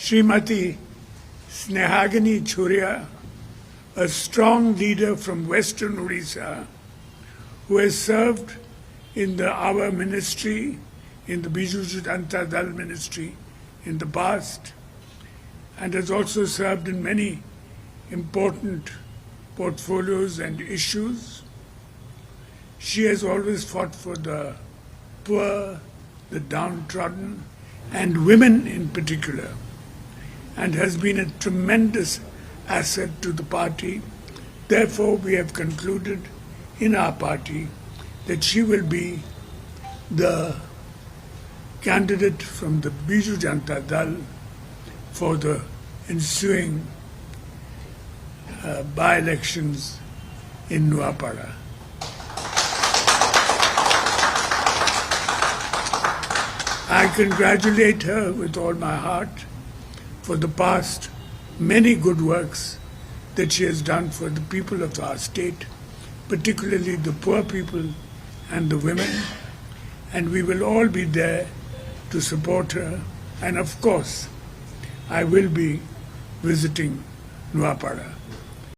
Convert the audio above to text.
Srimati Snehagini Churia, a strong leader from Western Odisha, who has served in our ministry, in the Biju Janata Dal ministry in the past, and has also served in many important portfolios and issues. She has always fought for the poor, the downtrodden, and women in particular, and has been a tremendous asset to the party. Therefore, we have concluded in our party that she will be the candidate from the Biju Janata Dal for the ensuing by-elections in Nuapada. I congratulate her with all my heart for the past many good works that she has done for the people of our state, particularly the poor people and the women, and we will all be there to support her. And of course, I will be visiting Nuapada.